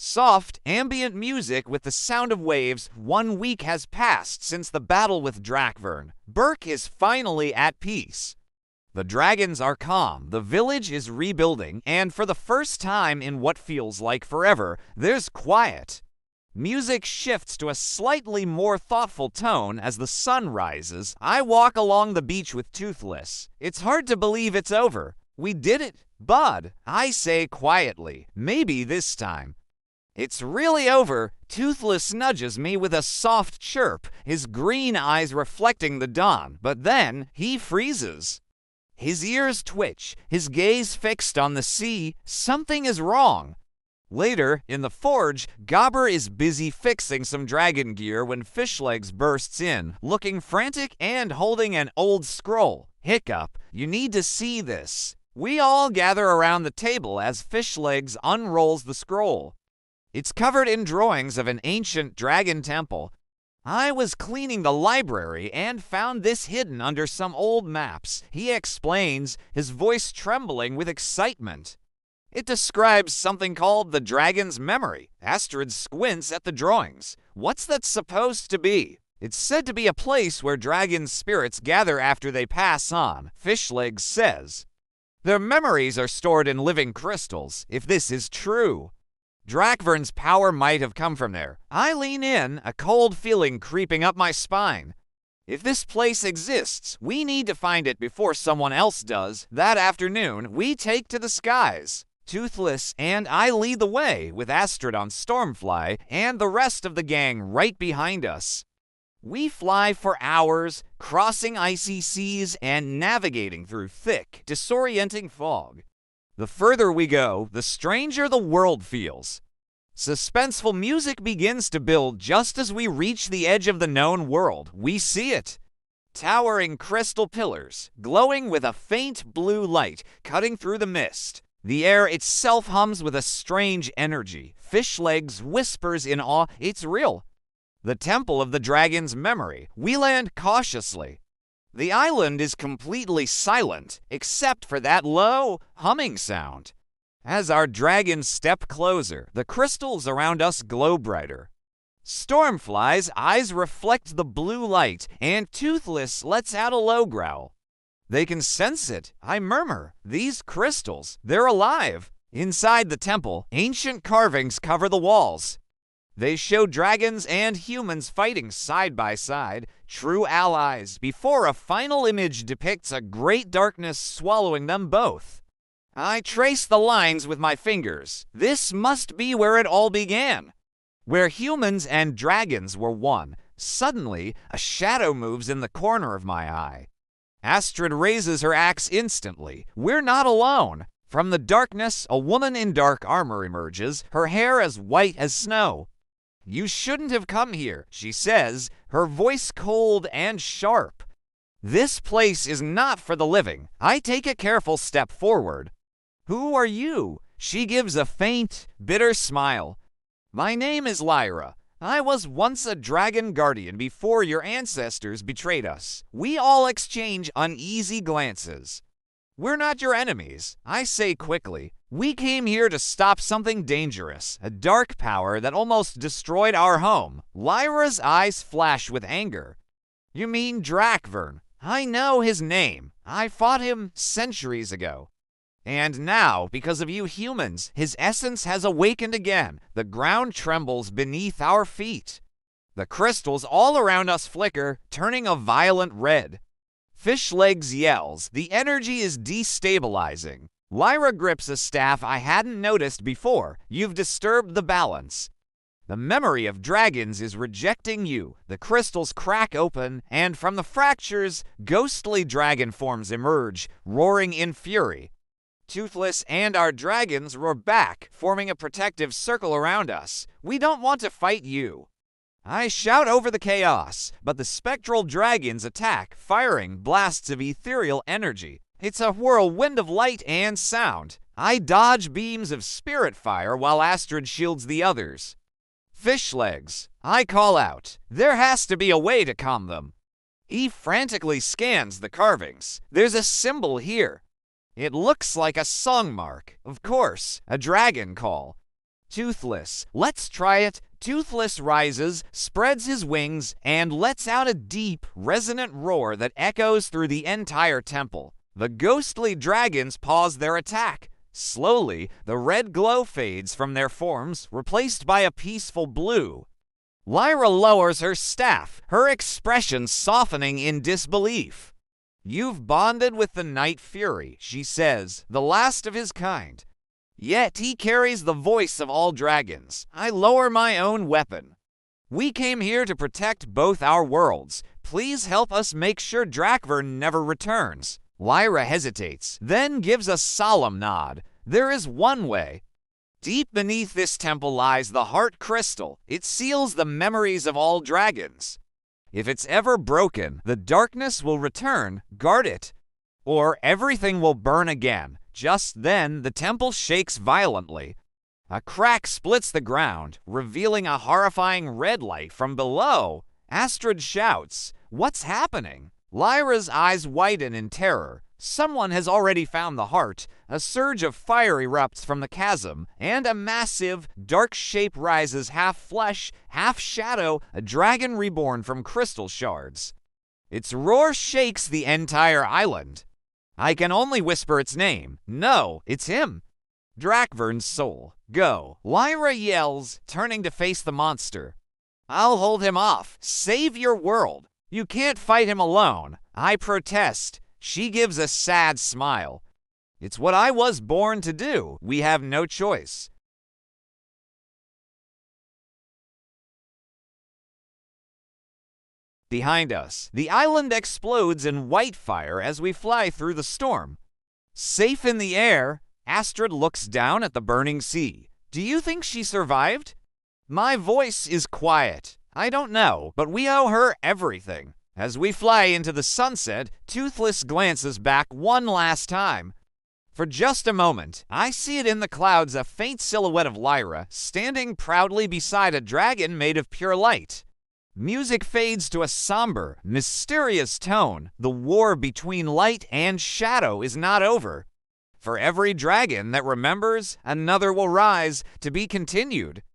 Soft, ambient music with the sound of waves. 1 week has passed since the battle with Drakvern. Berk is finally at peace. The dragons are calm, the village is rebuilding, and for the first time in what feels like forever, there's quiet. Music shifts to a slightly more thoughtful tone as the sun rises. I walk along the beach with Toothless. It's hard to believe it's over. We did it, bud, I say quietly. Maybe this time. It's really over. Toothless nudges me with a soft chirp, his green eyes reflecting the dawn, but then he freezes. His ears twitch, his gaze fixed on the sea. Something is wrong. Later, in the forge, Gobber is busy fixing some dragon gear when Fishlegs bursts in, looking frantic and holding an old scroll. Hiccup, you need to see this. We all gather around the table as Fishlegs unrolls the scroll. It's covered in drawings of an ancient dragon temple. I was cleaning the library and found this hidden under some old maps. He explains, his voice trembling with excitement. It describes something called the Dragon's Memory. Astrid squints at the drawings. What's that supposed to be? It's said to be a place where dragon spirits gather after they pass on, Fishlegs says. Their memories are stored in living crystals, if this is true. Drakvern's power might have come from there. I lean in, a cold feeling creeping up my spine. If this place exists, we need to find it before someone else does. That afternoon, we take to the skies. Toothless and I lead the way, with Astrid on Stormfly and the rest of the gang right behind us. We fly for hours, crossing icy seas and navigating through thick, disorienting fog. The further we go, the stranger the world feels. Suspenseful music begins to build just as we reach the edge of the known world. We see it. Towering crystal pillars, glowing with a faint blue light cutting through the mist. The air itself hums with a strange energy. Fishlegs whispers in awe, it's real. The Temple of the Dragon's Memory. We land cautiously. The island is completely silent, except for that low, humming sound. As our dragons step closer, the crystals around us glow brighter. Stormfly's eyes reflect the blue light, and Toothless lets out a low growl. They can sense it, I murmur. These crystals, they're alive. Inside the temple, ancient carvings cover the walls. They show dragons and humans fighting side by side, true allies, before a final image depicts a great darkness swallowing them both. I trace the lines with my fingers. This must be where it all began. Where humans and dragons were one. Suddenly, a shadow moves in the corner of my eye. Astrid raises her axe instantly. We're not alone. From the darkness, a woman in dark armor emerges, her hair as white as snow. You shouldn't have come here, she says, her voice cold and sharp. This place is not for the living. I take a careful step forward. Who are you? She gives a faint, bitter smile. My name is Lyra. I was once a dragon guardian before your ancestors betrayed us. We all exchange uneasy glances. We're not your enemies, I say quickly. We came here to stop something dangerous, a dark power that almost destroyed our home. Lyra's eyes flash with anger. You mean Drakvern? I know his name. I fought him centuries ago. And now, because of you humans, his essence has awakened again. The ground trembles beneath our feet. The crystals all around us flicker, turning a violent red. Fishlegs yells. The energy is destabilizing. Lyra grips a staff I hadn't noticed before. You've disturbed the balance. The memory of dragons is rejecting you. The crystals crack open, and from the fractures, ghostly dragon forms emerge, roaring in fury. Toothless and our dragons roar back, forming a protective circle around us. We don't want to fight you. I shout over the chaos, but the spectral dragons attack, firing blasts of ethereal energy. It's a whirlwind of light and sound. I dodge beams of spirit fire while Astrid shields the others. Fishlegs, I call out. There has to be a way to calm them. He frantically scans the carvings. There's a symbol here. It looks like a song mark. Of course, a dragon call. Toothless. Let's try it. Toothless rises, spreads his wings, and lets out a deep, resonant roar that echoes through the entire temple. The ghostly dragons pause their attack. Slowly, the red glow fades from their forms, replaced by a peaceful blue. Lyra lowers her staff, her expression softening in disbelief. "You've bonded with the Night Fury," she says, "the last of his kind. Yet he carries the voice of all dragons. I lower my own weapon. We came here to protect both our worlds. Please help us make sure Drakvern never returns." Lyra hesitates, then gives a solemn nod. "There is one way. Deep beneath this temple lies the Heart Crystal. It seals the memories of all dragons. If it's ever broken, the darkness will return. Guard it, or everything will burn again." Just then, the temple shakes violently. A crack splits the ground, revealing a horrifying red light from below. Astrid shouts, "What's happening?" Lyra's eyes widen in terror. Someone has already found the heart. A surge of fire erupts from the chasm, and a massive, dark shape rises, half flesh, half shadow, a dragon reborn from crystal shards. Its roar shakes the entire island. I can only whisper its name. No, it's him. Drakvern's soul. Go. Lyra yells, turning to face the monster. "I'll hold him off. Save your world. You can't fight him alone." I protest. She gives a sad smile. "It's what I was born to do. We have no choice." Behind us, the island explodes in white fire as we fly through the storm. Safe in the air, Astrid looks down at the burning sea. "Do you think she survived?" My voice is quiet. I don't know, but we owe her everything. As we fly into the sunset, Toothless glances back one last time. For just a moment, I see it in the clouds, a faint silhouette of Lyra, standing proudly beside a dragon made of pure light. Music fades to a somber, mysterious tone. The war between light and shadow is not over. For every dragon that remembers, another will rise, to be continued.